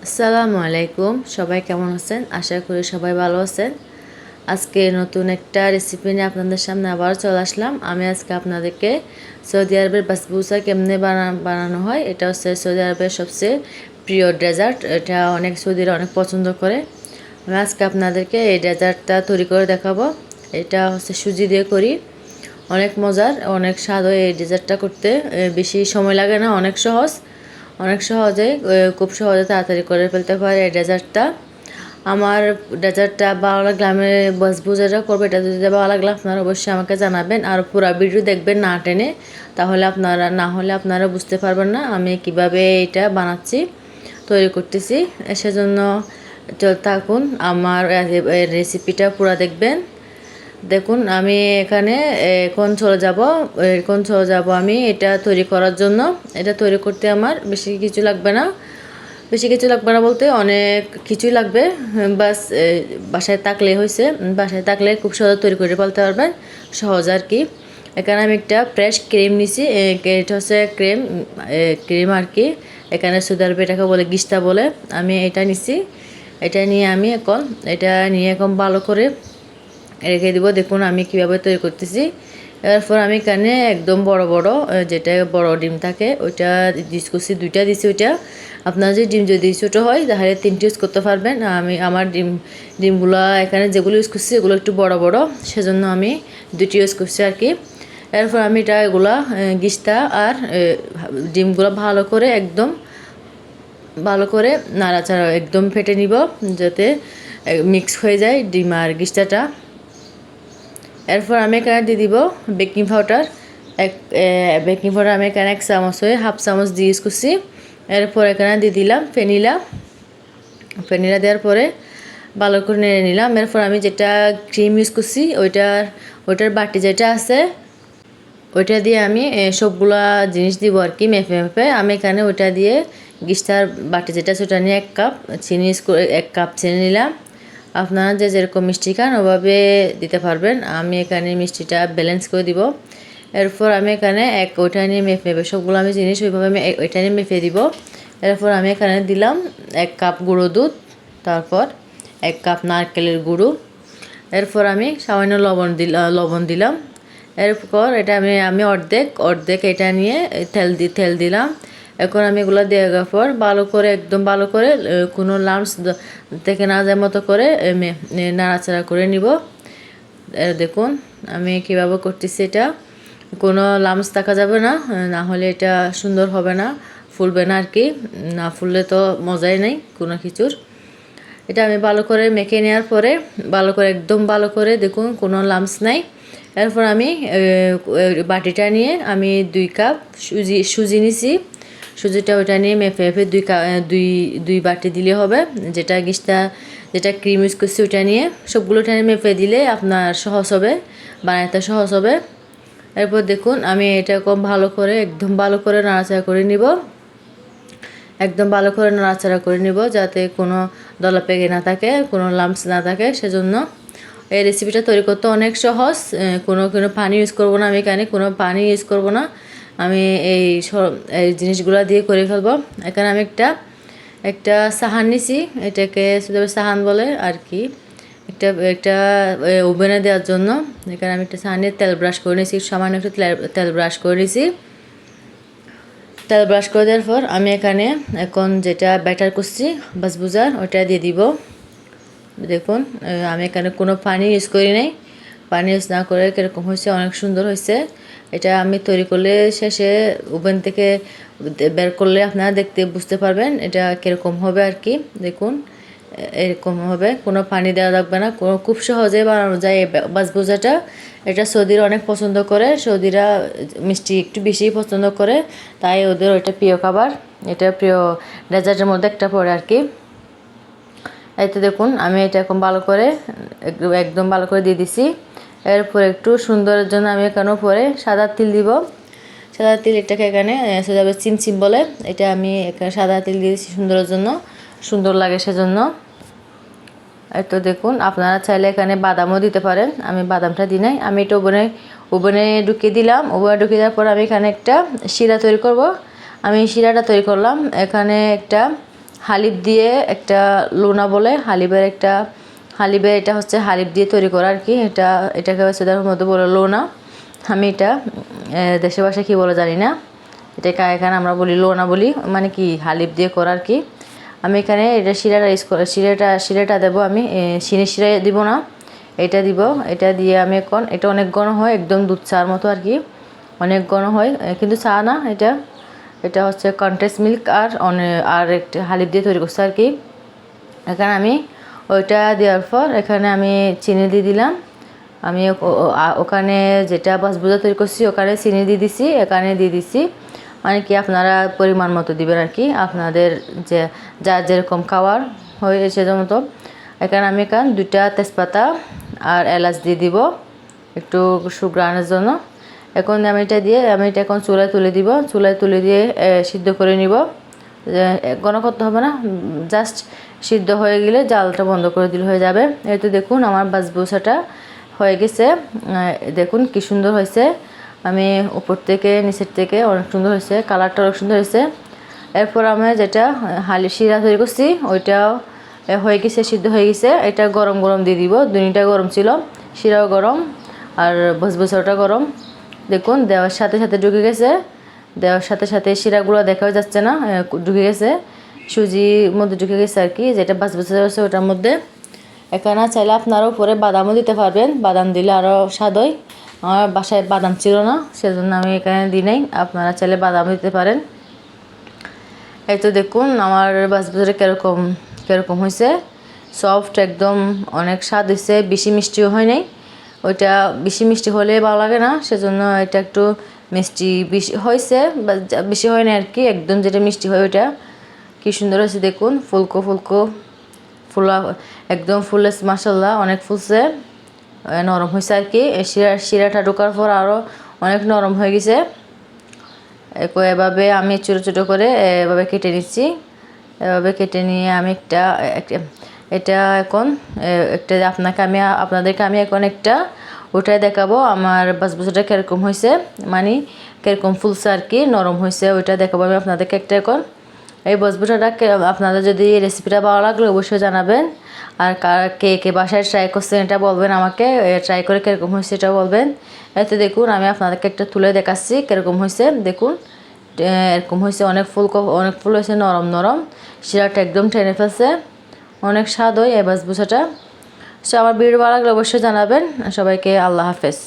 আসসালামু আলাইকুম, সবাই কেমন আছেন? আশা করি সবাই ভালো আছেন। আজকে নতুন একটা রেসিপি নিয়ে আপনাদের সামনে আবার চলে আসলাম। আমি আজকে আপনাদেরকে সৌদি আরবের বাসবুসা কেমনে বানানো হয়, এটা হচ্ছে সৌদি আরবের সবচেয়ে প্রিয় ডেজার্ট। এটা অনেক সৌদিরা অনেক পছন্দ করে। আমি আজকে আপনাদেরকে এই ডেজার্টটা তৈরি করে দেখাবো। এটা হচ্ছে সুজি দিয়ে করি, অনেক মজার, অনেক স্বাদ হয় এই ডেজার্টটা করতে। বেশি সময় লাগে না, অনেক সহজ, অনেক সহজে, খুব সহজে তাড়াতাড়ি করে ফেলতে পারে এই ডেজার্টটা। আমার ডেজার্টটা ভালো লাগলে আমি বাসবুসাটা করবো। এটা যদি ভালো লাগলে আপনারা অবশ্যই আমাকে জানাবেন, আর পুরো ভিডিও দেখবেন না টেনে, তাহলে আপনারা বুঝতে পারবেন না আমি কিভাবে এটা বানাচ্ছি, তৈরি করতেছি। সেজন্য থাকুন, আমার রেসিপিটা পুরো দেখবেন। দেখুন, আমি এখানে এখন চলে যাব আমি এটা তৈরি করার জন্য। এটা তৈরি করতে আমার বেশি কিছু লাগবে না বলতে অনেক কিছুই লাগবে। বাস বাসায় থাকলে হয়েছে, বাসায় থাকলে খুব সহজে তৈরি করে ফেলতে পারবেন, সহজ আর কি। এখানে আমি একটা ফ্রেশ ক্রিম নিছি, এটা হচ্ছে ক্রিম আর কি। এখানে সৌদি আরবে এটাকে বলে গিস্তা বলে। আমি এটা নিছি, এটা নিয়ে আমি এখন ভালো করে রেখে দিব। দেখুন আমি কিভাবে তৈরি করতেছি। এরপর আমি এখানে একদম বড় বড়, যেটা বড় ডিম থাকে ওইটা ইউজ করছি, দুইটা দিছি। ওইটা আপনার যে ডিম যদি ছোটো হয় তাহলে 3টি ইউজ করতে পারবেন। আমার ডিমগুলো এখানে যেগুলো ইউজ করছি এগুলো একটু বড় বড়, সেজন্য আমি 2টি ইউজ করছি আর কি। এরপর আমি এগুলা গিস্তা আর ডিমগুলো ভালো করে নাড়াচাড়া একদম ফেটে নিব, যাতে মিক্স হয়ে যায় ডিম আর গিস্তাটা। এরপর আমি এখানে দিয়ে দিব বেকিং পাউডার। আমি এখানে 1 চামচ হয়ে হাফ চামচ দিয়ে ইউজ করছি। এরপর এখানে দিয়ে দিলাম ভ্যানিলা দেওয়ার পরে ভালো করে নেড়ে নিলাম। এরপর আমি যেটা ক্রিম ইউজ করছি ওইটার বাটি যেটা আছে ওইটা দিয়ে আমি সবগুলা জিনিস দিব আর কি, মেপে মেপে। আমি এখানে ওইটা দিয়ে গিস্তার বাটি যেটা সেটা নিয়ে 1 কাপ চিনি নিলাম। আপনারা যে যেরকম মিষ্টি খান ওভাবে দিতে পারবেন। আমি এখানে মিষ্টিটা ব্যালেন্স করে দিব। এরপর আমি এখানে ওইটা নিয়ে মেপে সবগুলো আমি জিনিস ওইভাবে আমি ওইটা নিয়ে মেপে দিব। এরপর আমি এখানে দিলাম 1 কাপ গুঁড়ো দুধ, তারপর 1 কাপ নারকেলের গুঁড়ো। এরপর আমি সামান্য লবণ দিলাম। এরপর এটা আমি অর্ধেক এটা নিয়ে তেল দিলাম। এখন আমি এগুলো দেওয়ার পর একদম ভালো করে কোনো লাম্পস থেকে না যায় মতো করে নাড়াচাড়া করে নিব। দেখুন আমি কিভাবে করতেছি। এটা কোনো লাম্পস থাকা যাবে না, না হলে এটা সুন্দর হবে না, ফুলবে না আর কি। না ফুললে তো মজাই নেই কোনো কিছুর। এটা আমি ভালো করে মেখে নেওয়ার পরে একদম ভালো করে দেখুন কোনো লাম্পস নাই। এরপর আমি বাটিটা নিয়ে আমি 2 কাপ সুজি নিছি। সুজিটা ওইটা নিয়ে মেপে দুই বাটি দিলে হবে। যেটা ক্রিম ইউজ করছি ওইটা নিয়ে সবগুলোটা নিয়ে মেপে দিলে আপনার সহজ হবে, বানাতে সহজ হবে। এরপর দেখুন আমি এটা একদম ভালো করে নাড়াচাড়া করে নিব, যাতে কোনো দলা পেকে না থাকে, কোনো লাম্পস না থাকে। সেজন্য এই রেসিপিটা তৈরি করতে অনেক সহজ। কোনো পানি ইউজ করব না, আমি এখানে কোনো পানি ইউজ করব না। আমি এই জিনিসগুলো দিয়ে করে ফেলবো। এখানে আমি একটা সাহান নিছি, এটাকে সাহান বলে আর কি, একটা ওভেনে দেওয়ার জন্য। এখানে আমি একটা সাহান নিয়ে তেল ব্রাশ করে নিয়েছি, সামান্য একটু তেল ব্রাশ করে নিয়েছি। তেল ব্রাশ করে দেওয়ার পর আমি এখন যেটা ব্যাটার করছি বাসবুসার ওটা দিয়ে দিব। দেখুন আমি এখানে কোনো পানি ইউজ করি নাই, পানি ইউজ না করে কীরকম হয়েছে, অনেক সুন্দর হয়েছে। এটা আমি তৈরি করলে শেষে ওভেন থেকে বের করলে আপনারা বুঝতে পারবেন এটা কীরকম হবে আর কি। দেখুন এরকম হবে, কোনো পানি দেওয়া লাগবে না, খুব সহজে বানানো যায় এই বাসবুসাটা। এটা সৌদিরা অনেক পছন্দ করে, সৌদিরা মিষ্টি একটু বেশি পছন্দ করে, তাই ওদের ওইটা প্রিয় খাবার, এটা প্রিয় ডেজার্টের মধ্যে একটা পড়ে আর কি। এই তো দেখুন আমি এটা এখন একদম ভালো করে দিয়ে দিছি। এরপর একটু সুন্দরের জন্য আমি এখানে পরে সাদা তিল দিব। সাদা তিল এটাকে এখানে চিমচিম বলে, এটা আমি এখানে সাদা তিল দিয়েছি সুন্দরের জন্য, সুন্দর লাগে সেজন্য। এই তো দেখুন আপনারা চাইলে এখানে বাদামও দিতে পারেন, আমি বাদামটা দিই নাই। আমি এটা ওভেনে ঢুকিয়ে দিলাম। ওভেনে ঢুকিয়ে দেওয়ার পর আমি এখানে একটা শিরা তৈরি করব। আমি শিরাটা তৈরি করলাম। এখানে একটা হালিব দিয়ে একটা লোনা বলে হালিবের এটা হচ্ছে হালিব দিয়ে তৈরি করা আর কি। এটাকে সৌদি মধ্যে বলে লোনা। আমি এটা দেশের ভাষায় কী বলে জানি না। এটাকে এখানে আমরা বলি লোনা বলি, মানে কি হালিব দিয়ে করা আর কি। আমি এখানে এটা শিরাটা ইউজ করে শিরাটা দেবো আমি, চিনি শিরা দিব না, এটা দিব। এটা দিয়ে আমি এখন এটা অনেক ঘন হয়, একদম দুধ চার মতো আর কি, অনেক ঘন হয় কিন্তু চা না। এটা হচ্ছে কন্ডেন্স মিল্ক আর একটা হালিব দিয়ে তৈরি করছে আর কি। এখানে আমি ওইটা দেওয়ার পর এখানে আমি চিনি দিয়ে দিলাম। আমি ওখানে যেটা বাসবুজা তৈরি করছি ওখানে চিনি দিয়ে দিছি, এখানে দিয়ে দিছি, মানে কি আপনারা পরিমাণ মতো দিবেন আর কি, আপনাদের যে যার যেরকম খাওয়ার হয় সেটার মতো। এখানে আমি 2টা তেজপাতা আর এলাচ দিয়ে দিব একটু সুঘ্রাণের জন্য। এখন আমি এটা এখন চুলায় তুলে দিব, চুলায় তুলে দিয়ে সিদ্ধ করে নিব। ঘন করতে হবে না, জাস্ট সিদ্ধ হয়ে গেলে জালটা বন্ধ করে দিলে হয়ে যাবে। এই তো দেখুন আমার বাসবুসাটা হয়ে গেছে, দেখুন কি সুন্দর হয়েছে। আমি উপর থেকে নিচের থেকে অনেক সুন্দর হয়েছে, কালারটা অনেক সুন্দর হয়েছে। এরপর আমি যেটা শিরা তৈরি করছি ওইটাও হয়ে গেছে, সিদ্ধ হয়ে গেছে। এটা গরম গরম দিয়ে দিব, দুনিটা গরম ছিল, শিরাও গরম আর বাসবুসাটা গরম। দেখুন দেওয়ার সাথে সাথে ঢুকে গেছে, দেওয়ার সাথে সাথে শিরাগুলো দেখাও যাচ্ছে না, ঢুকে গেছে, সুজির মধ্যে ঢুকে গেছে আর কি, যেটা বাসবুসা আছে ওটার মধ্যে। এখানে চাইলে আপনারা উপরে বাদামও দিতে পারবেন, বাদাম দিলে আরও স্বাদ হয়। আমার বাসায় বাদাম ছিল না, সেজন্য আমি এখানে দিই নাই, আপনারা চাইলে বাদামও দিতে পারেন। এই তো দেখুন আমার বাসবুসাটা কীরকম হয়েছে, সফট একদম, অনেক স্বাদ হয়েছে, বেশি মিষ্টিও হয় নাই। ওইটা বেশি মিষ্টি হলে ভালো লাগে না, সেজন্য এটা একটু মিষ্টি বেশি হয়েছে, বেশি হয় না আর কি, একদম যেটা মিষ্টি হয় ওইটা। কি সুন্দর হয়েছে দেখুন, ফুলকো ফুলা, একদম ফুলেছে মাশাআল্লাহ, অনেক ফুলছে, নরম হয়েছে আর কি। শিরাটা ঢোকার পর আরও অনেক নরম হয়ে গেছে। এভাবে আমি ছোটো ছোটো করে এভাবে কেটে নিচ্ছি। এভাবে কেটে নিয়ে আমি এটা এখন আপনাদেরকে আমি এখন ওটাই দেখাবো আমার বাসবুসাটা কীরকম হয়েছে, মানে কীরকম ফুলছে আর কি, নরম হয়েছে, ওইটা দেখাবো আমি আপনাদেরকে এখন। এই বাসবুসাটা আপনাদের যদি এই রেসিপিটা ভালো লাগলে অবশ্যই জানাবেন। আর কে বাসায় ট্রাই করছেন এটা বলবেন আমাকে, ট্রাই করে কীরকম হয়েছে এটা বলবেন। এতে দেখুন আমি আপনাদেরকে একটা তুলে দেখাচ্ছি কীরকম হয়েছে, দেখুন এরকম হয়েছে, অনেক ফুল হয়েছে, নরম, শিরাটা একদম টেনে ফেলছে, অনেক স্বাদ হয় এই বাসবুসাটা। সো আমার ভিডিও ভালো লাগলে অবশ্যই জানাবেন। সবাইকে আল্লাহ হাফেজ।